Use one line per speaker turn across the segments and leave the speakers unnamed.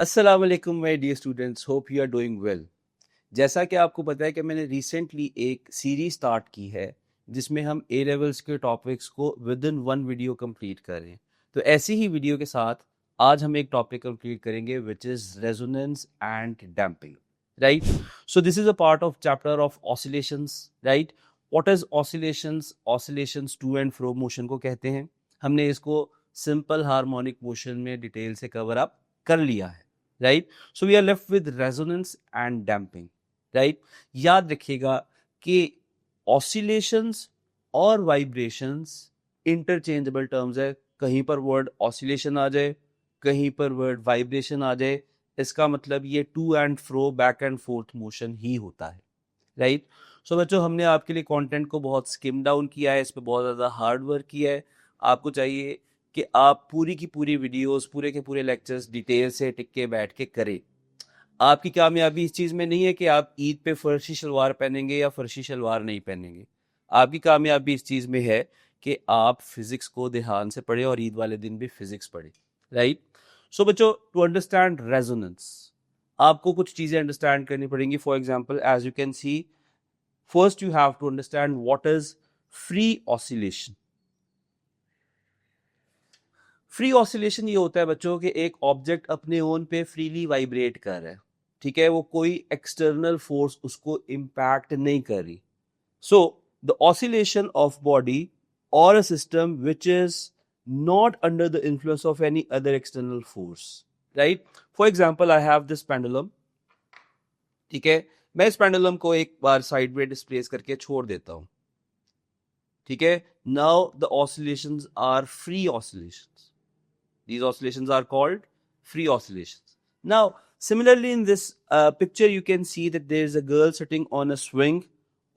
अस्सलाम वालेकुम my dear students, hope you are doing well. जैसा कि आपको पता है कि मैंने रिसेंटली एक सीरीज स्टार्ट की है जिसमें हम ए लेवल्स के टॉपिक्स को with in one video complete कर रहे हैं। तो ऐसी ही वीडियो के साथ आज हम एक टॉपिक कंप्लीट करेंगे which is resonance and damping, right. So this is a part of chapter of oscillations, right. What is oscillations? Oscillations to and fro motion को कहते हैं। हमने इसको सिंपल हार्मोनिक मोशन में डिटेल से कवर अप कर लिया है, right. So we are left with resonance and damping, right. याद रखिएगा कि ऑसिलेशंस और वाइब्रेशंस इंटरचेंजेबल टर्म्स है। कहीं पर वर्ड ऑसिलेशन आ जाए, कहीं पर वर्ड वाइब्रेशन आ जाए, इसका मतलब ये to and fro, back and forth motion ही होता है, राइट। सो बच्चों, हमने आपके लिए कंटेंट को बहुत स्किम डाउन किया है, इस पर बहुत ज़्यादा हार्ड वर्क किया है। आपको चाहिए कि आप पूरी की पूरी वीडियोस, पूरे के पूरे लेक्चर्स डिटेल से टिक के बैठ के करें। आपकी कामयाबी इस चीज़ में नहीं है कि आप ईद पे फर्शी शलवार पहनेंगे या फर्शी शलवार नहीं पहनेंगे। आपकी कामयाबी इस चीज़ में है कि आप फिजिक्स को ध्यान से पढ़ें और ईद वाले दिन भी फिजिक्स पढ़ें, राइट। सो बच्चों, टू अंडरस्टैंड रेजोनेंस आपको कुछ चीज़ें अंडरस्टैंड करनी पड़ेंगी। For example, as you can see, first you have to understand what is free oscillation. Free oscillation ये होता है बच्चों कि एक ऑब्जेक्ट अपने ओन पे फ्रीली वाइब्रेट कर रहा है, ठीक है, वो कोई एक्सटर्नल फोर्स उसको इम्पैक्ट नहीं कर रही। So the oscillation of body or a system which is not under the influence of any other external force, right. For example, I have this pendulum, ठीक है। मैं इस पेंडुलम को एक बार साइड में डिस्प्लेस करके छोड़ देता हूं, ठीक है। Now the oscillations are free oscillations. These oscillations are called free oscillations. Now, similarly in this picture, you can see that there is a girl sitting on a swing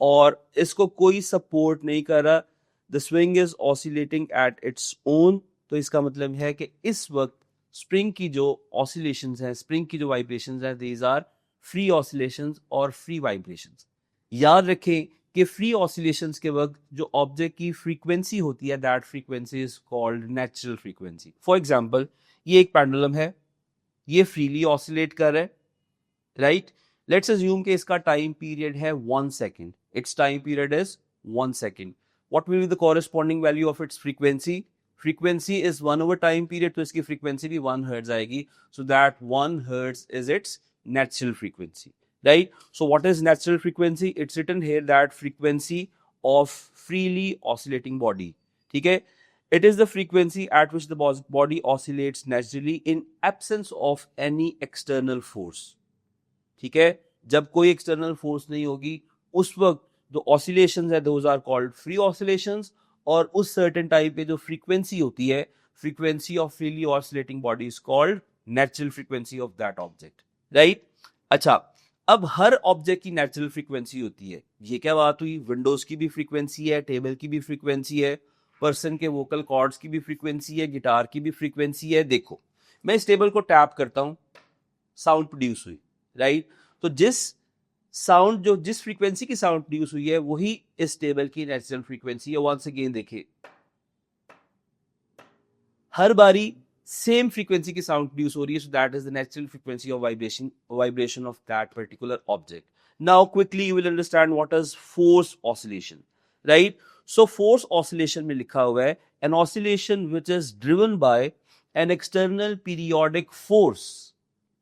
और इसको कोई support नहीं कर रहा. The swing is oscillating at its own. तो इसका मतलब है कि इस वक्त spring की जो oscillations हैं, spring की जो vibrations हैं, these are free oscillations और free vibrations. याद रखें कि फ्री ऑसिलेशंस के वक्त जो ऑब्जेक्ट की फ्रीक्वेंसी होती है, that frequency is called natural frequency. For example, ये एक पेंडुलम है, ये फ्रीली ऑसिलेट कर रहा है, राइट। लेट्स अज्यूम कि इसका टाइम पीरियड है 1 second, it's time period is 1 second. What will be the corresponding value of its frequency? Frequency is 1 over time period, तो इसकी फ्रीक्वेंसी भी 1 हर्ट्ज आएगी। So that 1 hertz is it's natural frequency, right? So what is natural frequency? It's written here that frequency of freely oscillating body, ठीक है। It is the frequency at which the body oscillates naturally in absence of any external force, ठीक है। जब कोई external force नहीं होगी उस वक्त जो ऑसिलेशंस है those are called free oscillations, और उस सर्टेन टाइम पे जो फ्रीक्वेंसी होती है, frequency of freely oscillating body is called natural frequency of that object, right. अच्छा, अब हर ऑब्जेक्ट की नेचुरल फ्रीक्वेंसी होती है। ये क्या बात हुई? विंडोज की भी फ्रीक्वेंसी है, टेबल की भी फ्रीक्वेंसी है, पर्सन के वोकल कॉर्ड्स की भी फ्रीक्वेंसी है, गिटार की भी फ्रीक्वेंसी है। देखो, मैं इस टेबल को टैप करता हूं, साउंड प्रोड्यूस हुई, राइट। तो जिस फ्रीक्वेंसी की साउंड प्रोड्यूस हुई है वही इस टेबल की नेचुरल फ्रीक्वेंसी है। वंस अगेन देखिए, हर बारी सेम फ्रीक्वेंसी की साउंड प्रोड्यूस हो रही है, so that is the natural frequency of vibration of that particular object. Now quickly you will understand what is force oscillation, right. So force oscillation में लिखा हुआ है an oscillation which is driven by an external periodic force,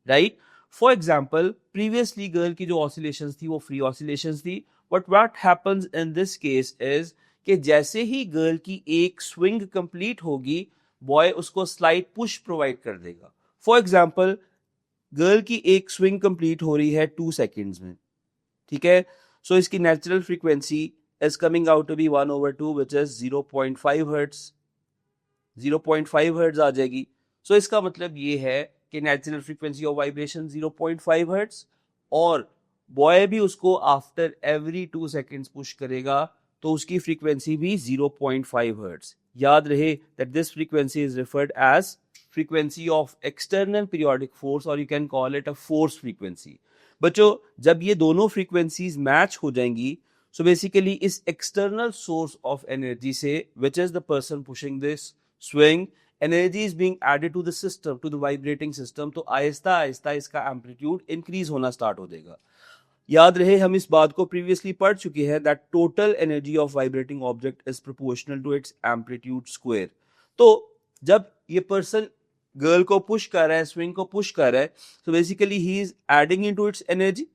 right. For example, previously girl की जो oscillations थी वो free oscillations थी, but what happens in this case is कि जैसे ही गर्ल की एक स्विंग कंप्लीट होगी, बॉय उसको स्लाइड पुश प्रोवाइड कर देगा। फॉर एग्जाम्पल, गर्ल की एक स्विंग कंप्लीट हो रही है 2 सेकेंड्स में, ठीक है। सो इसकी natural frequency is coming out to be 1/2 which is 0.5 hertz. 0.5 hertz आ जाएगी। सो इसका मतलब ये है कि natural frequency of vibration 0.5 hertz, और बॉय भी उसको आफ्टर एवरी 2 सेकेंड्स पुश करेगा, तो उसकी फ्रीक्वेंसी भी 0.5 हर्ट्ज। याद रहे that this frequency is referred as frequency of external periodic force, और you can call it a force frequency. बच्चों, जब ये दोनों frequencies मैच हो जाएंगी, so basically इस external source of energy से which is the person pushing this swing energy is being added to the system, to the vibrating system, तो आहिस्ता आहिस्ता इसका एम्पलीट्यूड इंक्रीज होना स्टार्ट हो जाएगा। याद रहे हम इस बात को प्रीवियसली पढ़ चुके हैं that total energy of vibrating object is proportional to its amplitude square. तो जब ये पर्सन गर्ल को पुश कर रहा है, स्विंग को पुश कर रहा है, तो basically he is adding into its energy.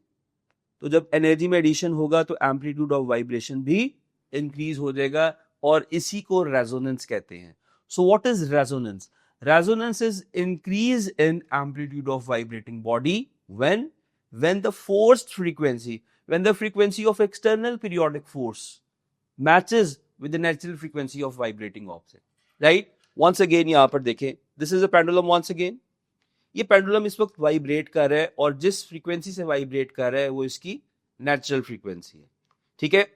तो जब एनर्जी में एडिशन होगा तो एम्पलीट्यूड ऑफ वाइब्रेशन भी इंक्रीज हो जाएगा, और इसी को रेजोनेंस कहते हैं। So what is resonance? Resonance is increase in amplitude of vibrating body when the forced frequency, when the frequency of external periodic force matches with the natural frequency of vibrating object, right? Once again यहाँ पर देखें, this is a pendulum once again. ये pendulum इस वक्त vibrate कर रहा है, और जिस फ्रीक्वेंसी से वाइब्रेट कर रहा है वो इसकी नेचुरल फ्रीक्वेंसी है, ठीक है?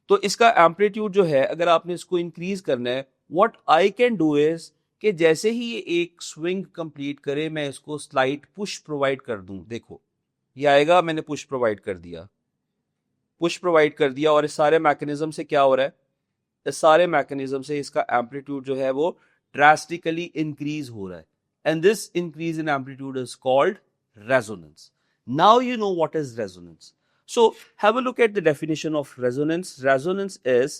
तो इसका एम्पलीट्यूड जो है, अगर आपने इसको इंक्रीज करना है, what I can do is कि जैसे ही ये एक स्विंग कंप्लीट करे, मैं इसको स्लाइट पुश प्रोवाइड कर दूं। देखो ये आएगा, मैंने पुश प्रोवाइड कर दिया, पुश प्रोवाइड कर दिया, और इस सारे मैकेनिज्म से क्या हो रहा है? इस सारे मैकेनिज्म से इसका एम्पलीट्यूड जो है वो ड्रास्टिकली इंक्रीज हो रहा है, and this increase in amplitude is called resonance. Now you know what is resonance. So have a look at the definition of resonance. Resonance is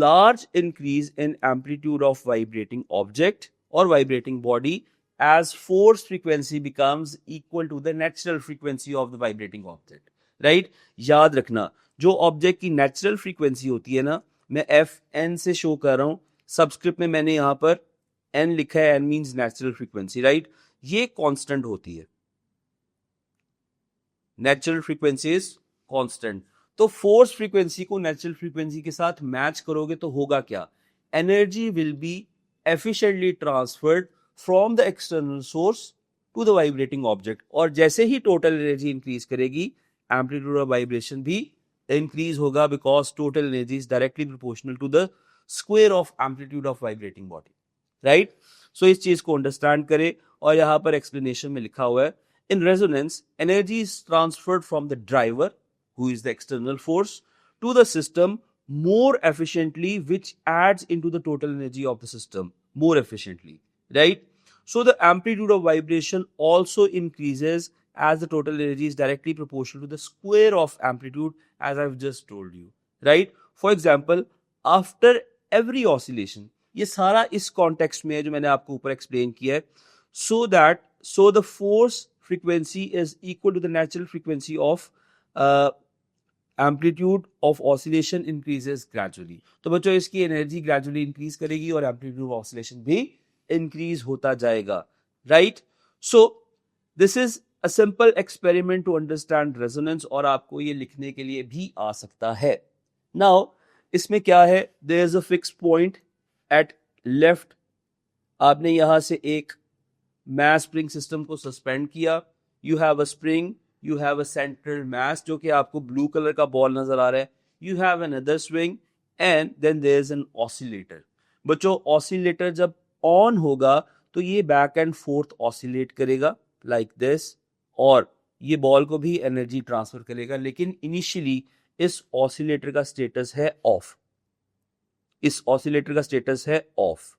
large increase in amplitude of vibrating object or vibrating body as force frequency becomes equal to the natural frequency of the vibrating object. Right? याद रखना, जो object की natural frequency होती है ना, मैं F N से show कर रहा हूं, सबस्क्रिप्ट में मैंने यहां पर n लिखा है, n means natural frequency, right? ये कांस्टेंट होती है, नेचुरल फ्रीक्वेंसी इज कांस्टेंट। तो फोर्स फ्रीक्वेंसी को नेचुरल फ्रीक्वेंसी के साथ मैच करोगे तो होगा क्या? Energy will be efficiently transferred from the external source to the vibrating object, और जैसे ही टोटल एनर्जी इंक्रीज करेगी, एम्पलीट्यूड ऑफ वाइब्रेशन भी इंक्रीज होगा, because total energy is directly proportional to the square of amplitude of vibrating body, right? सो इस चीज को understand करें, और यहां पर एक्सप्लेनेशन में लिखा हुआ है, in resonance energy is transferred from the driver who is the external force to the system more efficiently, which adds into the total energy of the system more efficiently, right? So the amplitude of vibration also increases as the total energy is directly proportional to the square of amplitude, as I've just told you, right? For example, after every oscillation, ये सारा इस context में है जो मैंने आपको ऊपर explain किया है, so the force frequency is equal to the natural frequency of amplitude of oscillation increases gradually. तो बच्चों इसकी एनर्जी ग्रेजुअली इंक्रीज करेगी और एम्पलीट्यूड ऑफ ऑसिलेशन भी इंक्रीज होता जाएगा, right? So this is a simple experiment to understand resonance, और आपको ये लिखने के लिए भी आ सकता है। नाउ इसमें क्या है, there is a fix point at left, आपने यहां से एक मास स्प्रिंग सिस्टम को सस्पेंड किया, you have a spring, you have a central mass जो कि आपको ब्लू कलर का बॉल नजर आ रहा है, you have another swing and then there is an oscillator। बच्चों ऑसिलेटर जब ऑन होगा तो ये बैक एंड फोर्थ ऑसिलेट करेगा लाइक दिस, और ये बॉल को भी एनर्जी ट्रांसफर करेगा, लेकिन इनिशियली इस ऑसिलेटर का स्टेटस है ऑफ, इस ऑसिलेटर का स्टेटस है ऑफ,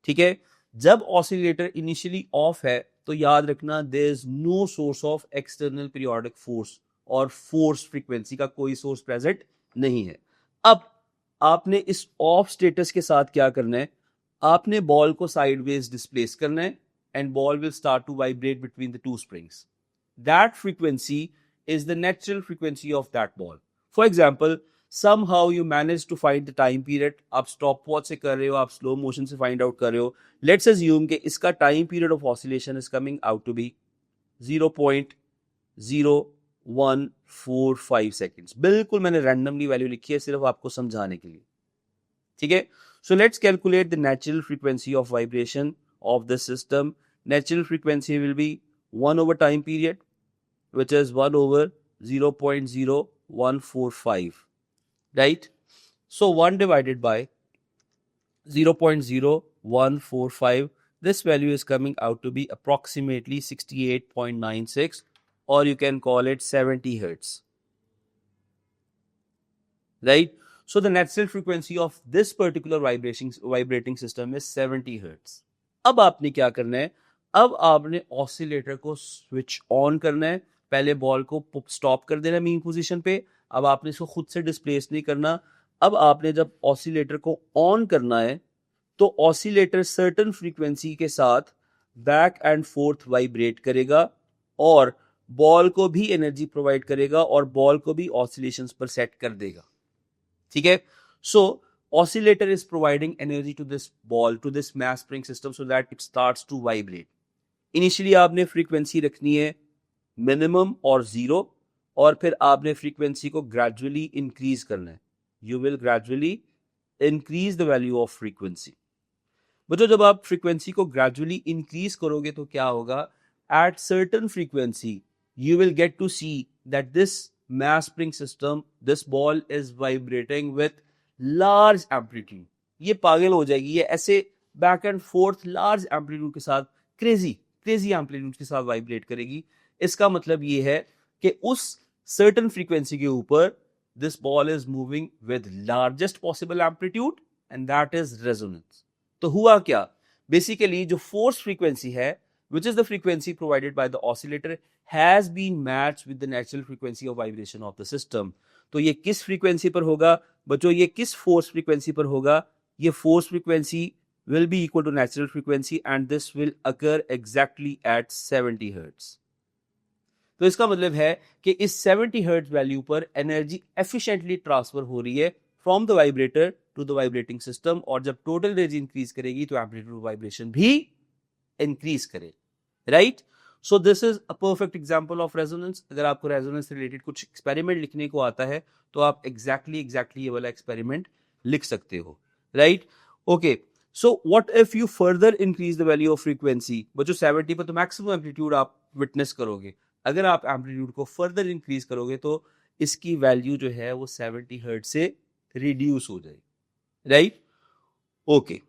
ठीक है? जब ऑसिलेटर इनिशियली ऑफ है तो याद रखना there is no source of external periodic force, और फोर्स फ्रीक्वेंसी का कोई सोर्स प्रेजेंट नहीं है। अब आपने इस ऑफ स्टेटस के साथ क्या करना है, आपने बॉल को साइडवेज डिस्प्लेस करना है, and ball will start to vibrate between the two springs. That frequency is the natural frequency of that ball. For example, somehow you manage to find the time period, आप stopwatch से कर रहे हो, आप slow motion से find out कर रहे हो, let's assume कि इसका time period of oscillation is coming out to be 0.0145 seconds। बिल्कुल मैंने randomly value लिखी है सिर्फ आपको समझाने के लिए, ठीक है? So let's calculate the natural frequency of vibration of the system. Natural frequency will be 1 over time period, which is 1 over 0.0145, right? So 1 divided by 0.0145, this value is coming out to be approximately 68.96, or you can call it 70 hertz, right? So the natural frequency of this particular vibrating system is 70 hertz. अब आपने क्या करना है, अब आपने oscillator को switch on करना है, पहले बॉल को स्टॉप कर देना मीन पोजीशन पे, अब आपने इसको खुद से डिस्प्लेस नहीं करना, अब आपने जब ऑसिलेटर को ऑन करना है तो ऑसिलेटर सर्टेन फ्रीक्वेंसी के साथ बैक एंड फोर्थ वाइब्रेट करेगा और बॉल को भी एनर्जी प्रोवाइड करेगा और बॉल को भी ऑसिलेशंस पर सेट कर देगा, ठीक है। So oscillator is providing energy to this ball, to this mass spring system so that it starts to vibrate. Initially आपने फ्रीक्वेंसी रखनी है मिनिमम और जीरो, और फिर आपने फ्रीक्वेंसी को ग्रेजुअली इंक्रीज करना है। You will gradually increase the value of frequency. बच्चों जब आप फ्रीक्वेंसी को ग्रेजुअली इंक्रीज करोगे तो क्या होगा, at certain frequency you will get to see that this mass spring system, this ball is vibrating with large amplitude. ये पागल हो जाएगी, ये ऐसे back and fourth large amplitude के साथ क्रेजी एम्पलीट्यूड के साथ वाइब्रेट करेगी। इसका मतलब ये है कि उस सर्टेन फ्रीक्वेंसी के ऊपर this ball is moving with largest possible amplitude and that is resonance. तो हुआ क्या, बेसिकली जो फोर्स फ्रीक्वेंसी है which is the frequency provided by the oscillator has been matched with the natural frequency of vibration of the system. तो ये किस frequency पर होगा बच्चों, ये किस फोर्स फ्रीक्वेंसी पर होगा, ये force frequency will be equal to natural frequency and this will occur exactly at 70 hertz. तो इसका मतलब है कि इस 70 hertz वैल्यू पर एनर्जी एफिशिएंटली ट्रांसफर हो रही है from the vibrator to the vibrating system, और जब टोटल रेंज इंक्रीज करेगी तो एम्पलीट्यूड वाइब्रेशन भी इंक्रीज करे, right. So this is a perfect example of resonance. अगर आपको रेजोनेंस रिलेटेड कुछ एक्सपेरिमेंट लिखने को आता है तो आप एग्जैक्टली ये वाला एक्सपेरिमेंट लिख सकते हो, right. Okay, so what if you further increase the value of frequency. बच्चों 70 पर तो मैक्सिमम एम्पलीट्यूड आप विटनेस करोगे, अगर आप एम्पलीट्यूड को फर्दर इंक्रीज करोगे तो इसकी वैल्यू जो है वो 70 हर्ट्ज से रिड्यूस हो जाएगी, right. Okay,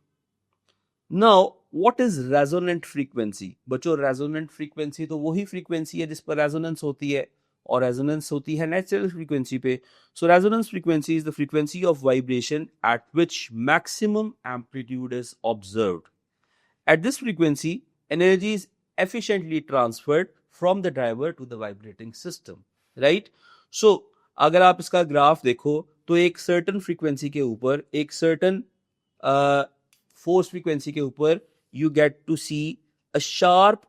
now what is resonant frequency. बच्चों रेजोनेंट फ्रीक्वेंसी तो वही फ्रीक्वेंसी है जिस पर रेजोनेंस होती है, और रेजोनेंस होती है नेचुरल फ्रीक्वेंसी पे। So resonance frequency is the frequency of vibration at which maximum amplitude is observed. At this frequency energy is efficiently transferred from the driver to the vibrating system, right? So अगर आप इसका graph देखो तो एक certain frequency के ऊपर, एक certain force frequency के ऊपर you get to see a sharp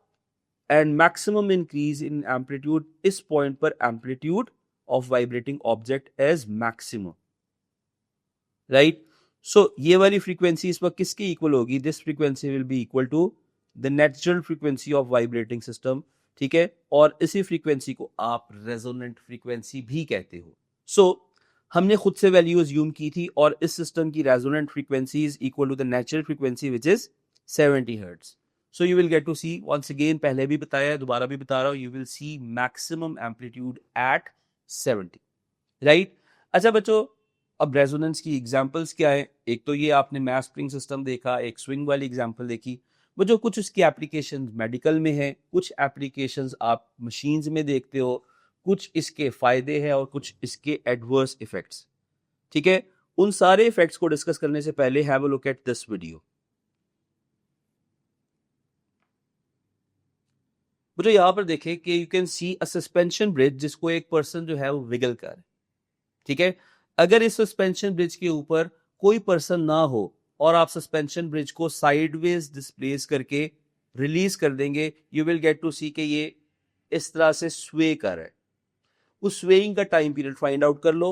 and maximum increase in amplitude. इस पॉइंट पर amplitude of vibrating object is maximum, right? So ये वाली फ्रीक्वेंसी इस वक्त किसके इक्वल होगी, this frequency will be equal to the natural frequency of vibrating system, ठीक है, और इसी फ्रीक्वेंसी को आप रेजोनेंट फ्रीक्वेंसी भी कहते हो। सो हमने खुद से वैल्यू अज्यूम की थी और इस सिस्टम की resonant frequency is equal to the natural frequency which is 70 hertz. So you will get to see, once again पहले भी बताया है दोबारा भी बता रहा हूं, you will see maximum amplitude at 70, right. अच्छा बच्चों, अब रेजोनेंस की एग्जांपल्स क्या है, एक तो ये आपने मास स्प्रिंग सिस्टम देखा, एक स्विंग वाली एग्जांपल देखी। वो जो कुछ उसकी एप्लीकेशंस मेडिकल में है, कुछ एप्लीकेशंस आप मशीन्स में देखते हो, कुछ इसके फायदे हैं और कुछ इसके एडवर्स इफेक्ट्स, ठीक है। उन सारे इफेक्ट्स को डिस्कस करने से पहले have a look at this video. मुझे यहां पर देखें कि you can C a suspension bridge जिसको एक पर्सन जो है वो विगल कर है, ठीक है। अगर इस सस्पेंशन ब्रिज के ऊपर कोई पर्सन ना हो और आप सस्पेंशन ब्रिज को साइडवेज डिस्प्लेस करके रिलीज कर देंगे, यू विल गेट टू सी कि ये इस तरह से स्वे कर रहा है। उस स्वेइंग का टाइम पीरियड फाइंड आउट कर लो,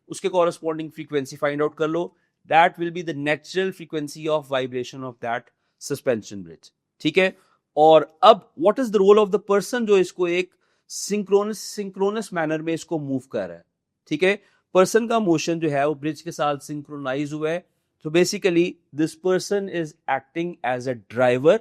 उसके कॉरेस्पॉन्डिंग फ्रीक्वेंसी फाइंड आउट कर लो, that will be the natural frequency of vibration of that suspension bridge, ठीक है। और अब what is the role of the person जो इसको एक सिंक्रोनस मैनर में इसको मूव कर रहा है, ठीक है। पर्सन का मोशन जो है वो ब्रिज के साथ सिंक्रोनाइज हुआ है। So basically, this person is acting as a driver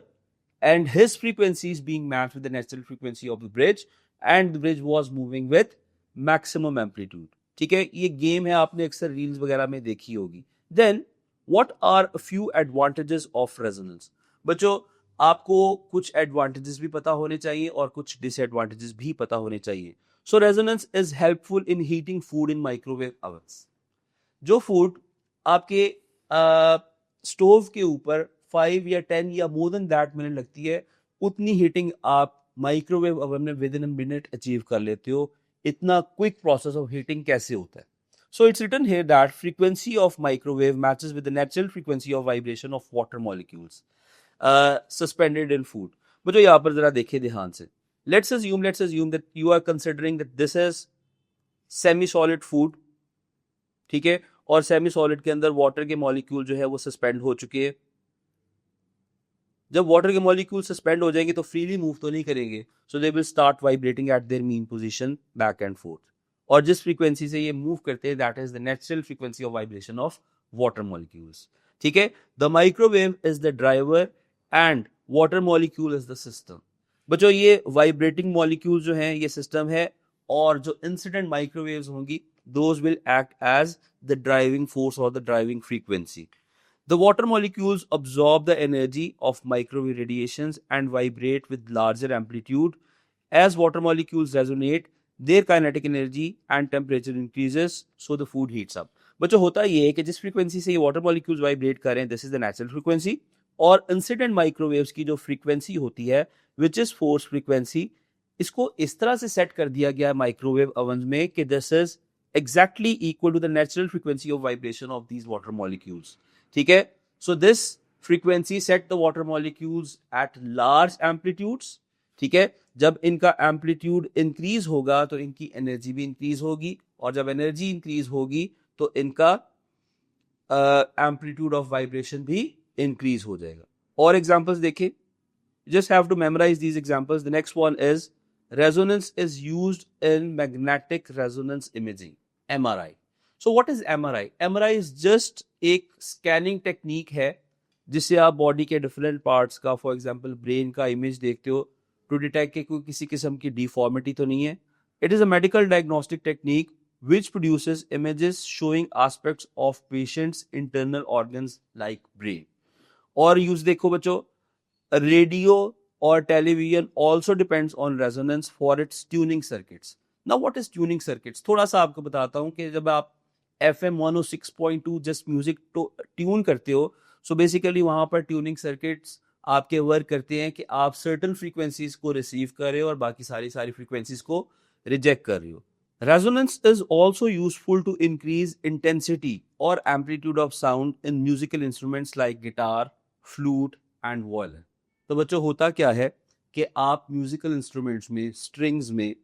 and his frequency is being matched with the natural frequency of the bridge and the bridge was moving with maximum amplitude. ठीक है, ये game है, आपने अक्सर reels वगैरह में देखी होगी। Then, what are a few advantages of resonance? बच्चों, आपको कुछ advantages भी पता होने चाहिए और कुछ disadvantages भी पता होने चाहिए। So resonance is helpful in heating food in microwave ovens. जो फूड आपके स्टोव के ऊपर 5 या 10 या मोर देन दैट मिनट लगती है, उतनी हीटिंग आप माइक्रोवेव ओवन में with in a minute achieve कर लेते हो। इतना क्विक प्रोसेस ऑफ हीटिंग कैसे होता है? So it's written here that frequency of microwave matches with the natural frequency of vibration of water molecules suspended in food. बच्चों यहाँ पर जरा देखिए ध्यान से. Let's assume that you are considering that this is semi-solid food, ठीक है, और सेमी सॉलिड के अंदर वाटर के मॉलिक्यूल जो है वो सस्पेंड हो चुके हैं. जब वाटर के मॉलिक्यूल सस्पेंड हो जाएंगे तो फ्रीली मूव तो नहीं करेंगे, so they will start vibrating at their mean position back and forth. और जिस फ्रीक्वेंसी से ये मूव करते हैं that is the natural frequency of vibration of water molecules. ठीक है, the microwave is the driver and water molecule is the system. बच्चों ये वाइब्रेटिंग मॉलिक्यूल जो हैं ये सिस्टम है, और जो इंसिडेंट माइक्रोवेव्स होंगी those will act as the driving force or the driving frequency. The water molecules absorb the energy of microwave radiations and vibrate with larger amplitude. As water molecules resonate, their kinetic energy and temperature increases, so the food heats up. बच्चों होता ये है कि जिस frequency से ये water molecules vibrate कर रहे हैं, this is the natural frequency, और इंसिडेंट माइक्रोवेव्स की जो फ्रीक्वेंसी होती है विच इज फोर्स फ्रीक्वेंसी, इसको इस तरह से सेट कर दिया गया है माइक्रोवेव ओवन में कि this is exactly equal to the natural frequency of vibration of these water molecules. ठीक है, so this frequency set the water molecules at large amplitudes. ठीक है, जब इनका एम्पलीट्यूड इंक्रीज होगा तो इनकी एनर्जी भी इंक्रीज होगी, और जब एनर्जी इंक्रीज होगी तो इनका एम्पलीट्यूड ऑफ वाइब्रेशन भी इंक्रीज हो जाएगा. और एग्जांपल्स देखें, just have to memorize these examples. The next one is resonance is used in magnetic resonance imaging, MRI. So what is MRI? MRI is just एक scanning technique है जिससे आप body के डिफरेंट पार्ट्स का, for example brain का image देखते हो to detect के कोई किसी किस्म की डिफॉर्मिटी तो नहीं है. It is a medical diagnostic technique which produces images showing aspects of patient's internal organs like brain. और यूज देखो बच्चों, radio or television also depends on resonance for its tuning circuits. Now what is tuning circuits? थोड़ा सा आपको बताता हूँ कि जब आप FM 106.2 जस्ट म्यूजिक ट्यून करते हो, सो बेसिकली वहां पर ट्यूनिंग सर्किट्स आपके वर्क करते हैं कि आप सर्टन फ्रीक्वेंसीज को रिसीव कर रहे हो और बाकी सारी फ्रीक्वेंसीज को रिजेक्ट कर रहे हो. Resonance is also useful to increase intensity or amplitude of sound in musical instruments like guitar, flute and violin. तो बच्चों होता क्या है कि आप म्यूजिकल इंस्ट्रूमेंट्स में, स्ट्रिंग्स में,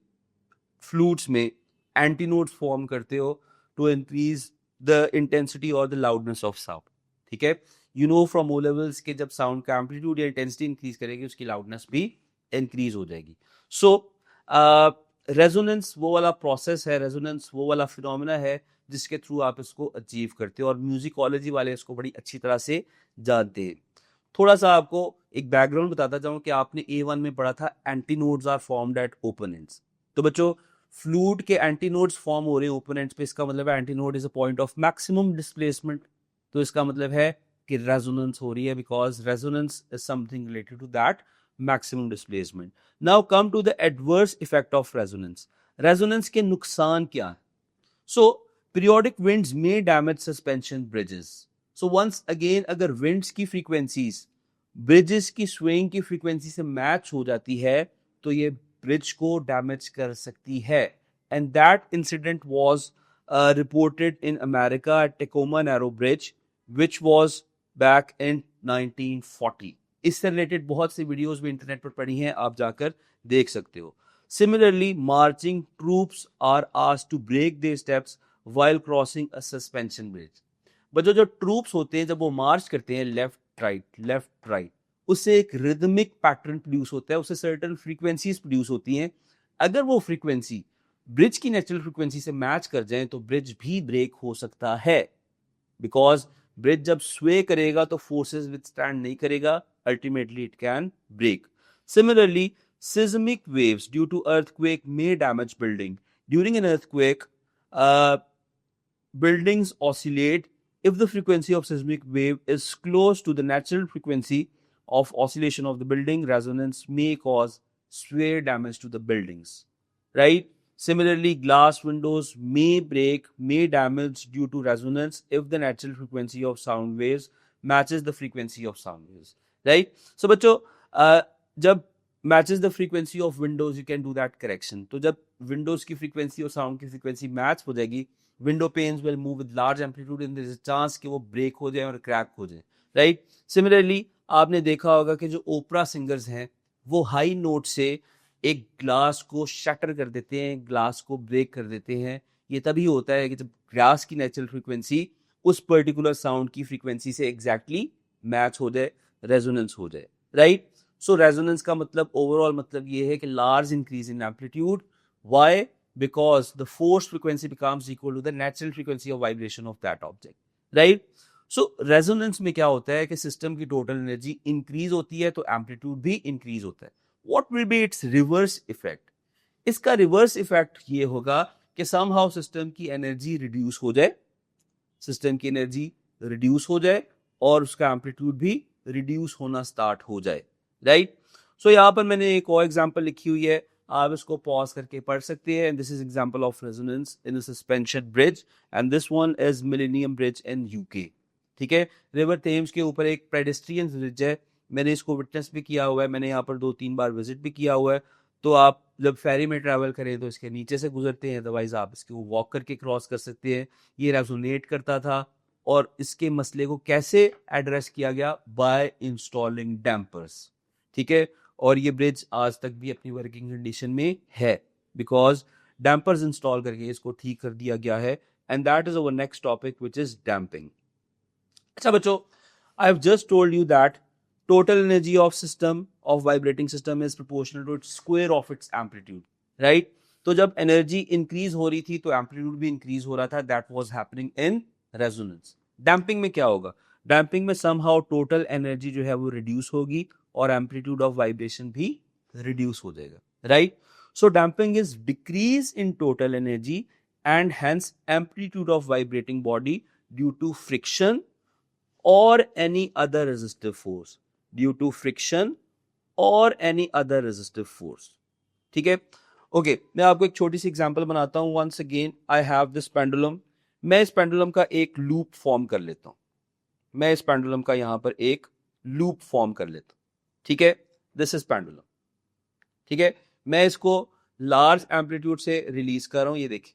फ्लूट्स में एंटीनोड्स फॉर्म करते हो टू इंक्रीज द इंटेंसिटी और द लाउडनेस ऑफ साउंड. ठीक है, you know from O levels के जब साउंड का एम्पलीट्यूड या इंटेंसिटी इंक्रीज करेगी उसकी लाउडनेस भी इंक्रीज हो जाएगी. सो रेजोनेंस वो वाला प्रोसेस है, रेजोनेंस वो वाला फिनोमेना है जिसके थ्रू आप इसको अचीव करते हो, और म्यूजिकोलॉजी वाले इसको बड़ी अच्छी तरह से जानते हैं. थोड़ा सा आपको एक बैकग्राउंड बताता जाऊं कि आपने A1 में पढ़ा था antinodes are formed at opponents. तो बच्चों फ्लूट के एंटीनोड्स फॉर्म हो रहे हैं ओपोनेंट्स पे, इसका मतलब है antinode is a point of maximum displacement. तो इसका मतलब है कि रेजोनेंस हो रही है, because resonance is something related to that maximum displacement. Now come to the adverse effect of resonance. Resonance के नुकसान क्या है? So periodic winds may damage suspension bridges. So once again अगर विंड्स की फ्रीक्वेंसीज ब्रिजेस की swing की frequency से match हो जाती है तो ये ब्रिज को डैमेज कर सकती है. And that incident was reported in America at Tacoma Narrow bridge which was back in 1940. इससे रिलेटेड बहुत सी वीडियोस भी इंटरनेट पर पड़ी हैं, आप जाकर देख सकते हो. Similarly marching troops are asked to break their steps while crossing a suspension bridge. बच्चों जो ट्रूप्स होते हैं जब वो मार्च करते हैं लेफ्ट राइट, उससे एक रिदमिक पैटर्न प्रोड्यूस होता है, उससे सर्टेन फ्रीक्वेंसीज प्रोड्यूस होती हैं. अगर वो फ्रीक्वेंसी ब्रिज की नेचुरल फ्रीक्वेंसी से मैच कर जाए तो ब्रिज भी ब्रेक हो सकता है, बिकॉज ब्रिज जब स्वे करेगा तो फोर्सेस विथस्टैंड नहीं करेगा, ultimately it can break. Similarly seismic waves due to earthquake may damage building. During an earthquake, buildings oscillate. If the frequency of seismic wave is close to the natural frequency of oscillation of the building, resonance may cause severe damage to the buildings. Right? Similarly, glass windows may break, may damage due to resonance if the natural frequency of sound waves matches the frequency of sound waves. Right? So बच्चों जब matches the frequency of windows, you can do that correction. तो जब windows की frequency और sound की frequency match हो जाएगी, window panes will move with large amplitude and there is a chance कि वो break हो जाए और crack हो जाए. Right? Similarly, आपने देखा होगा कि जो ओपरा सिंगर्स हैं वो हाई नोट से एक ग्लास को शटर कर देते हैं, ग्लास को ब्रेक कर देते हैं. ये तभी होता है कि जब ग्लास की नेचुरल फ्रीक्वेंसी उस पर्टिकुलर साउंड की फ्रीक्वेंसी से एग्जैक्टली मैच हो जाए, रेजोनेंस हो जाए. राइट? सो रेजोनेंस का मतलब ओवरऑल मतलब ये है कि large increase in amplitude. Why? Because the force frequency becomes equal to the natural frequency of vibration of that object. Right? So resonance में क्या होता है कि सिस्टम की टोटल एनर्जी इंक्रीज होती है तो एम्पलीट्यूड भी इंक्रीज होता है. What will be its reverse effect? इसका रिवर्स इफेक्ट ये होगा कि somehow सिस्टम की एनर्जी रिड्यूस हो जाए, सिस्टम की एनर्जी रिड्यूस हो जाए और उसका एम्पलीट्यूड भी रिड्यूस होना स्टार्ट हो जाए. राइट? सो यहाँ पर मैंने एक और एग्जांपल लिखी हुई है, आप इसको पॉज करके पढ़ सकते हैं. This is example of resonance in a suspension bridge and this one is millennium bridge in UK. ठीक है? रिवर थेम्स के ऊपर एक पेडेस्ट्रियन ब्रिज है. मैंने इसको विटनेस भी किया हुआ है, मैंने यहाँ पर 2-3 बार विजिट भी किया हुआ है. तो आप जब फेरी में ट्रैवल करें तो इसके नीचे से गुजरते हैं, अदरवाइज आप इसके वॉक करके क्रॉस कर सकते हैं. ये रेजोनेट करता था और इसके मसले को कैसे एड्रेस किया गया? By installing dampers. ठीक है? और ये ब्रिज आज तक भी अपनी वर्किंग कंडीशन में है बिकॉज डैम्पर्स इंस्टॉल करके इसको ठीक कर दिया गया है. And that is our next topic which is damping. अच्छा बच्चों, I have just told you that total energy of system of vibrating system is proportional to its square of its amplitude. Right? तो जब energy increase हो रही थी तो amplitude भी increase हो रहा था. That was happening in resonance. Damping में क्या होगा? डैम्पिंग में समहाउ टोटल एनर्जी जो है वो रिड्यूस होगी और एम्पलीट्यूड ऑफ वाइब्रेशन भी रिड्यूस हो जाएगा. Right? So damping is decrease in total energy and hence amplitude of vibrating body due to friction or any other resistive force. Due to friction or any other resistive force. ठीक है? Okay, मैं आपको एक छोटी सी example बनाता हूं. Once again I have this pendulum. मैं इस पेंडुलम का एक लूप फॉर्म कर लेता हूं. मैं इस पेंडुलम का यहां पर एक लूप फॉर्म कर लेता हूं. ठीक है? This is pendulum. ठीक है? मैं इसको लार्ज एम्पलीट्यूड से रिलीज कर रहा हूं, ये देखिए.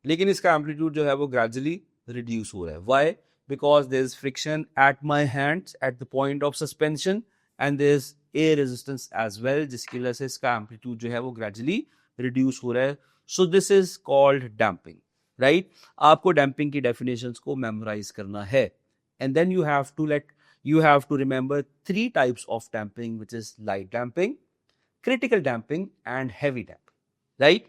लेकिन इसका एम्पलीट्यूड जो है वो ग्रेजुअली रिड्यूस हो रहा है. Why? Because there is friction at my hands at the point of suspension and there is air resistance as well, जिसकी वजह से इसका एम्पलीट्यूड जो है वो ग्रेजुअली रिड्यूस हो रहा है. So this is called damping. Right? आपको डैम्पिंग की डेफिनेशंस को मेमोराइज करना है and then you have to remember 3 types of damping which is light damping, critical damping and heavy damping. Right?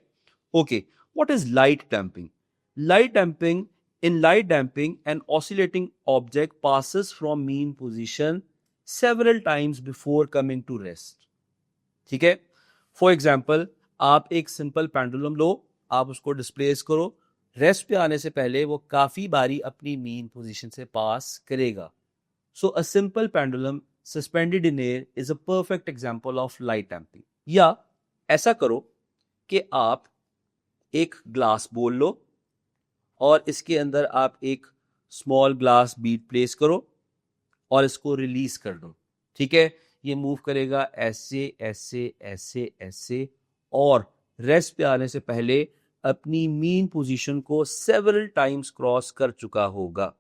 Okay, what is light damping? Light damping, in light damping, an oscillating object passes from mean position several times before coming to rest. ठीक है? For example, आप एक simple pendulum लो, आप उसको displace करो, rest पे आने से पहले वो काफी बारी अपनी मीन पोजीशन से पास करेगा. So a simple pendulum suspended in air is a perfect example of light damping. या ऐसा करो कि आप एक ग्लास बोल लो और इसके अंदर आप एक स्मॉल ग्लास बीड प्लेस करो और इसको रिलीज कर दो. ठीक है? ये मूव करेगा ऐसे ऐसे ऐसे ऐसे और रेस्ट पे आने से पहले अपनी मीन पोजीशन को सेवरल टाइम्स क्रॉस कर चुका होगा.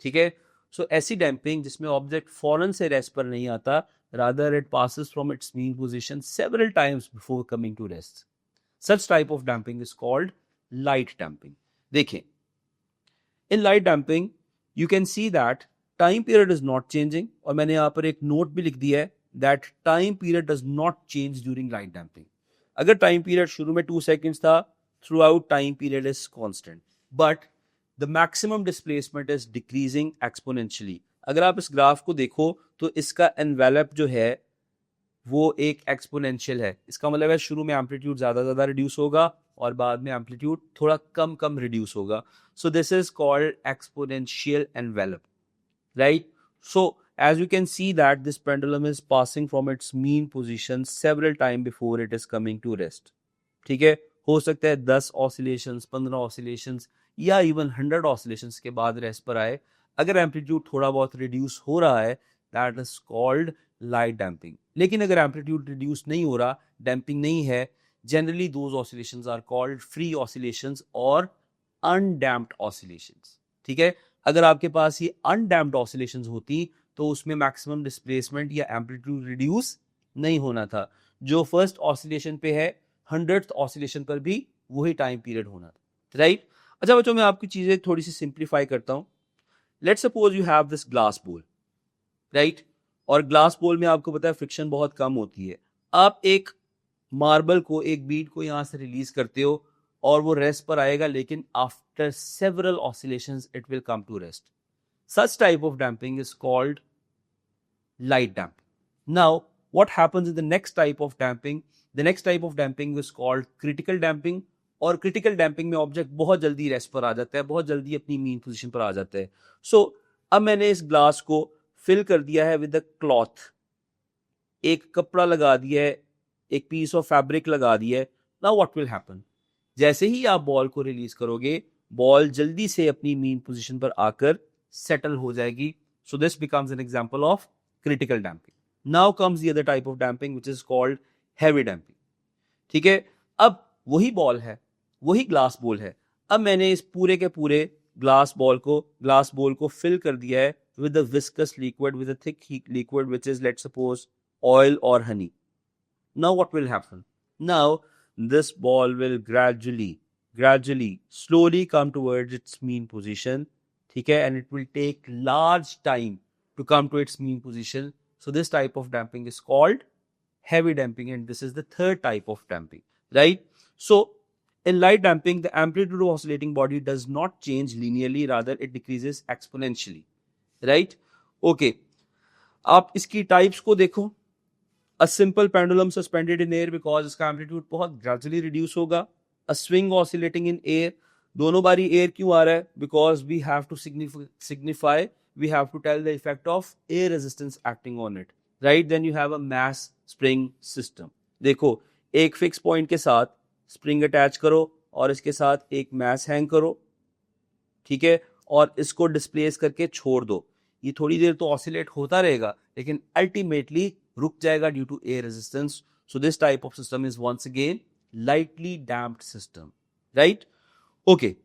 ठीक है? सो ऐसी डैम्पिंग जिसमें ऑब्जेक्ट फौरन से रेस्ट पर नहीं आता, rather it passes from its mean position several times before coming to rest. Such type of damping is called light damping. देखें, in light damping you can see that time period is not changing और मैंने यहाँ पर एक note भी लिख दिया है that time period does not change during light damping. अगर time period शुरू में 2 seconds था, throughout time period is constant, but the maximum displacement is decreasing exponentially. अगर आप इस ग्राफ को देखो तो इसका एनवेलप जो है वो एक एक्सपोनेंशियल है. इसका मतलब है शुरू में एम्पलीट्यूड ज्यादा रिड्यूस होगा और बाद में एम्पलीट्यूड थोड़ा कम रिड्यूस होगा. सो this is called exponential envelope. Right? So as you can see that this pendulum is passing from its mean position several times before it is coming to rest. ठीक है, हो सकता है 10 ऑसिलेशंस, 15 ऑसिलेशंस या even 100 oscillations के बाद rest पर आए. अगर एम्पलीट्यूड थोड़ा बहुत रिड्यूस हो रहा है, that is called light damping. लेकिन अगर एम्पलीट्यूड रिड्यूस नहीं हो रहा, डैम्पिंग नहीं है, generally those oscillations are called free oscillations और अनडैम्प्ड ऑसिलेशंस. ठीक है, अगर आपके पास ये अनडैम्प्ड ऑसिलेशंस होती तो उसमें मैक्सिमम डिस्प्लेसमेंट या एम्पलीट्यूड रिड्यूस नहीं होना था. जो फर्स्ट ऑसिलेशन पे है, 100th ऑसिलेशन पर भी वही टाइम पीरियड होना था. राइट? अच्छा बच्चों, मैं आपकी चीजें थोड़ी सी सिंप्लीफाई करता हूं. Let's suppose you have this glass बोल, राइट? और ग्लास बोल में आपको पता है फ्रिक्शन बहुत कम होती है. आप एक मार्बल को, एक बीड को यहां से रिलीज करते हो और वो रेस्ट पर आएगा, लेकिन after several oscillations it will come to rest. Such type of damping is called light damping. Now, what happens in the next type of damping? The next type of damping is called critical damping. और critical damping में object बहुत जल्दी rest पर आ जाता है, बहुत जल्दी अपनी मीन पोजीशन पर आ जाता है. So, अब मैंने इस ग्लास को फिल कर दिया है विद अ क्लॉथ. एक कपड़ा लगा दिया है, एक पीस ऑफ फैब्रिक लगा दिया है. Now what will happen? जैसे ही आप बॉल को रिलीज करोगे, बॉल जल्दी से अपनी मीन पोजीशन पर आकर सेटल हो जाएगी. So this becomes an example of critical damping. Now comes the other type of damping which is called heavy damping. ठीक है, अब वही बॉल है, वही ग्लास बॉल है. अब मैंने इस पूरे के पूरे ग्लास बॉल को फिल कर दिया है with a viscous liquid, with a thick liquid which is, let's suppose, oil or honey. Now what will happen? Now this ball will gradually slowly come towards its mean position. ठीक है, and it will take large time to come to its mean position. So this type of damping is called heavy damping, and this is the third type of damping, right? So in light damping, the amplitude of oscillating body does not change linearly, rather it decreases exponentially, right? Okay, आप इसकी types को देखो. A simple pendulum suspended in air because इसका amplitude बहुत gradually reduce होगा. A swing oscillating in air, दोनों बारी air क्यों आ रहा है? Because we have to signify, we have to tell the effect of air resistance acting on it, right? Then you have a mass spring system. देखो, एक fix point के साथ स्प्रिंग अटैच करो और इसके साथ एक मास हैंग करो, ठीक है, और इसको डिस्प्लेस करके छोड़ दो. ये थोड़ी देर तो ऑसिलेट होता रहेगा, लेकिन अल्टीमेटली रुक जाएगा due to air resistance. So this type of system is once again lightly damped system, right? Okay,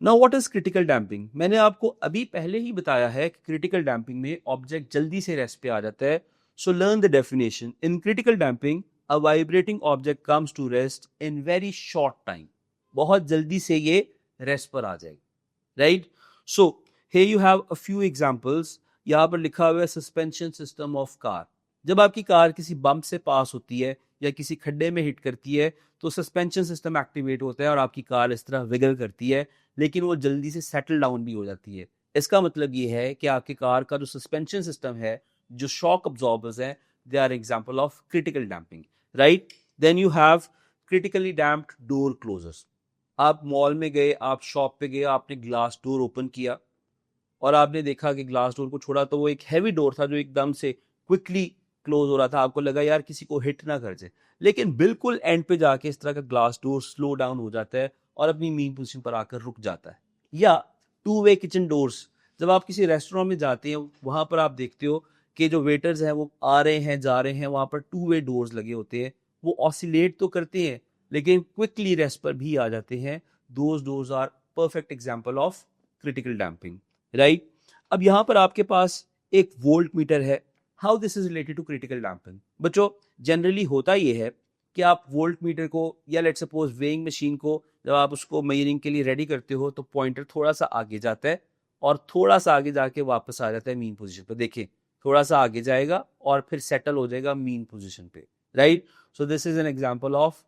now what is critical damping? मैंने आपको अभी पहले ही बताया है कि क्रिटिकल डैम्पिंग में ऑब्जेक्ट जल्दी से रेस्ट पे आ जाता है. So learn the definition. In critical damping, a vibrating object comes to rest in very short time. बहुत जल्दी से ये रेस्ट पर आ जाएगा, right? So here you have a few examples. यहाँ पर लिखा हुआ है सस्पेंशन सिस्टम ऑफ कार. जब आपकी कार किसी बम्प से पास होती है या किसी खड्डे में हिट करती है, तो सस्पेंशन सिस्टम एक्टिवेट होता है और आपकी कार इस तरह विगल करती है, लेकिन वो जल्दी से सेटल डाउन भी हो जाती है. इसका मतलब ये है कि आपकी कार का जो सस्पेंशन सिस्टम है, जो शॉक अब्जॉर्बर्स हैं, they are example of critical damping, right? Then you have critically damped door closers. आप मॉल में गए, आप शॉप पे गए, आपने ग्लास डोर ओपन किया और आपने देखा कि ग्लास डोर को छोड़ा तो वो एक हैवी डोर था जो एकदम से क्विकली क्लोज हो रहा था. आपको लगा यार किसी को हिट ना कर जाए, लेकिन बिल्कुल एंड पे जाके इस तरह का ग्लास डोर स्लो डाउन हो जाता है और अपनी मीन पोजीशन पर आकर रुक जाता है. या टू वे किचन डोर्स, जब आप किसी रेस्टोरेंट में जाते हैं, वहां पर आप देखते हो कि जो वेटर्स हैं वो आ रहे हैं, जा रहे हैं, वहां पर टू वे डोर्स लगे होते हैं. वो ऑसिलेट तो करते हैं लेकिन क्विकली रेस्ट पर भी आ जाते हैं. Those doors are perfect example of critical damping, right? अब यहां पर आपके पास एक वोल्ट मीटर है. How this is related to critical damping? बच्चों, जनरली होता यह है कि आप वोल्ट मीटर को या लेट्स सपोज वेइंग मशीन को जब आप उसको मेजरिंग के लिए रेडी करते हो, तो पॉइंटर थोड़ा सा आगे जाता है और थोड़ा सा आगे जाके वापस आ जाता है मीन पोजीशन पर. देखिए, थोड़ा सा आगे जाएगा और फिर सेटल हो जाएगा मीन पोजीशन पे, right? So this is an example of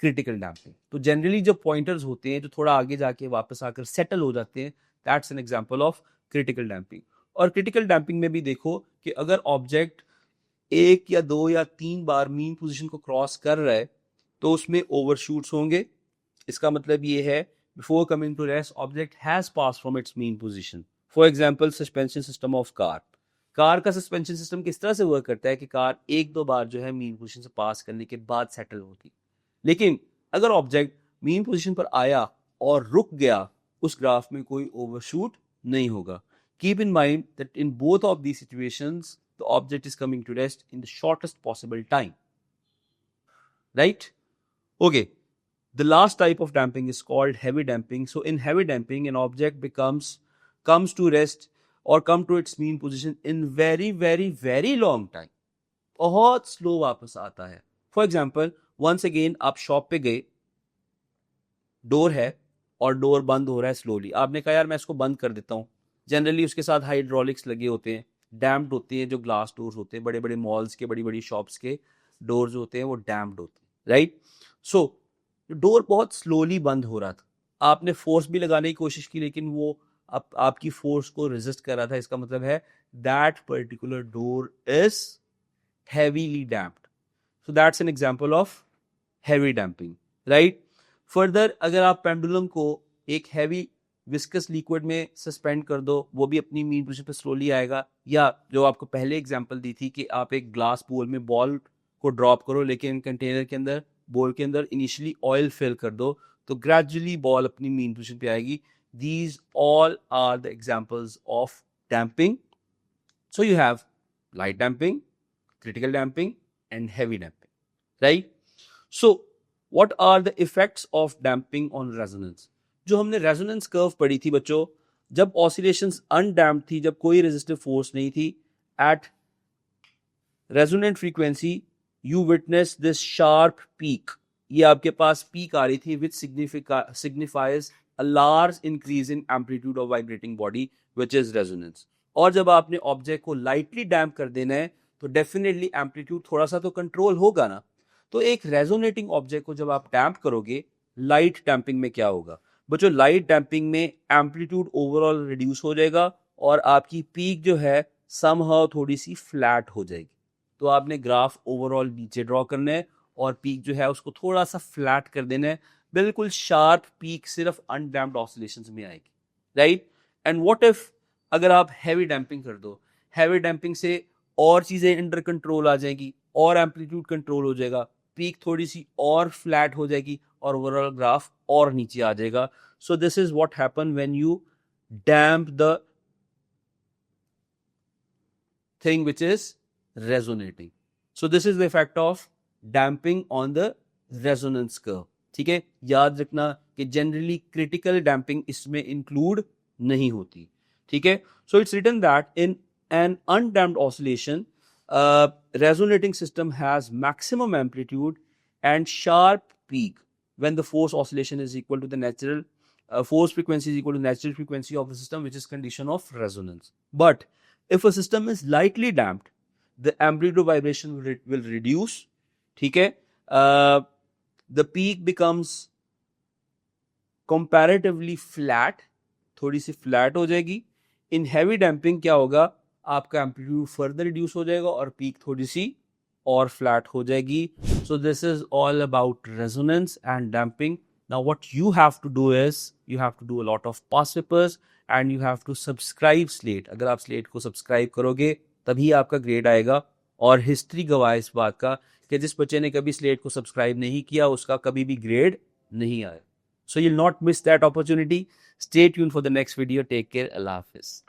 critical damping. तो जनरली जो पॉइंटर्स होते हैं जो थोड़ा आगे जाके वापस आकर सेटल हो जाते हैं, that's an example of critical damping. और क्रिटिकल डैम्पिंग में भी देखो कि अगर ऑब्जेक्ट एक या दो या तीन बार मीन पोजीशन को क्रॉस कर रहा है तो उसमें ओवरशूट्स होंगे. इसका मतलब ये है before coming to rest object has pass from its mean position. For example suspension system of car. Car का सस्पेंशन सिस्टम किस तरह से वर्क करता है कि कार एक दो बार जो है मीन पोजीशन से पास करने के बाद सेटल होती, लेकिन अगर ऑब्जेक्ट मीन पोजीशन पर आया और रुक गया, उस ग्राफ में कोई ओवरशूट नहीं होगा. Keep in mind that in both of the situations the object is coming to rest in the shortest possible time. Right? Okay. The last type of damping is called heavy damping. So in heavy damping, an object comes to rest or come to its mean position in very long time. बहुत slow वापस आता है. For example, once again आप shop पे गए, door है और door बंद हो रहा है स्लोली. आपने कहा यार मैं इसको बंद कर देता हूं. जनरली उसके साथ हाइड्रोलिक्स लगे होते हैं, डैम्प्ड होते हैं. जो ग्लास डोर्स होते हैं, बड़े बड़े मॉल्स के, बड़ी बड़ी शॉप्स के डोर्स होते हैं, वो डैम्प्ड होते हैं. राइट? सो डोर बहुत स्लोली बंद हो रहा था. आपने फोर्स भी लगाने की कोशिश की, लेकिन वो आपकी फोर्स को रेजिस्ट कर रहा था. इसका मतलब है that particular door is heavily damped. So that's an example of heavy damping, right? Further, अगर आप पेंडुलम को एक heavy viscous liquid में सस्पेंड कर दो, वो भी अपनी मीन पोजीशन पे स्लोली आएगा. या जो आपको पहले एग्जांपल दी थी कि आप एक ग्लास पूल में बॉल को ड्रॉप करो, लेकिन कंटेनर के अंदर, बोल के अंदर इनिशियली ऑयल फिल कर दो, तो ग्रेजुअली बॉल अपनी मीन पोजीशन पे आएगी. These all are the examples of damping. So you have light damping, critical damping and heavy damping, right? So what are the effects of damping on resonance? जो हमने resonance curve पढ़ी थी बच्चों, जब oscillations undamped थी, जब कोई resistive force नहीं थी, at resonant frequency you witness this sharp peak. ये आपके पास peak आ रही थी, which signifies a large increase in amplitude of vibrating body, which is resonance. और जब आपने ऑब्जेक्ट को लाइटली डैम्प कर देना है, तो डेफिनेटली एम्पलीट्यूड थोड़ा सा तो कंट्रोल होगा ना. तो एक रेजोनेटिंग ऑब्जेक्ट को जब आप डैम्प करोगे, लाइट डैम्पिंग में क्या होगा बच्चों? लाइट डैम्पिंग में एम्पलीट्यूड ओवरऑल रिड्यूस हो जाएगा और आपकी पीक जो है समहाउ थोड़ी सी फ्लैट हो जाएगी. तो आपने ग्राफ ओवरऑल नीचे ड्रॉ करना है और पीक जो है उसको थोड़ा सा फ्लैट कर देना है. बिल्कुल शार्प पीक सिर्फ अनडैम्प्ड ऑसिलेशंस में आएगी. राइट? एंड व्हाट इफ अगर आप हैवी डैम्पिंग कर दो? हैवी डैम्पिंग से और चीजें अंडर कंट्रोल आ जाएगी और एम्पलीट्यूड कंट्रोल हो जाएगा, पीक थोड़ी सी और फ्लैट हो जाएगी और ओवरऑल ग्राफ और नीचे आ जाएगा. So this is what happen when you damp the thing which is resonating. So this is the effect of damping on the resonance curve. ठीक है? याद रखना कि जनरली क्रिटिकल डैम्पिंग इसमें इंक्लूड नहीं होती. ठीक है? So it's written that in an undamped oscillation, resonating system has maximum amplitude and sharp peak when the force oscillation is equal to the natural force frequency is equal to natural frequency of the system, which is condition of resonance. But if a system is lightly damped, the amplitude of vibration will reduce. ठीक है? The peak becomes comparatively flat, थोड़ी सी flat हो जाएगी. In heavy damping क्या होगा? आपका amplitude further reduce हो जाएगा और पीक थोड़ी सी और फ्लैट हो जाएगी. So this is all about resonance and damping. Now what you have to do is you have to do a lot of past papers and you have to subscribe Slate. अगर आप slate को subscribe करोगे तभी आपका grade आएगा. और history गवाह इस बात का कि जिस बच्चे ने कभी स्लेट को सब्सक्राइब नहीं किया उसका कभी भी ग्रेड नहीं आया. So you will not miss that opportunity. Stay tuned for the next video. Take care. अल्लाह हाफिज.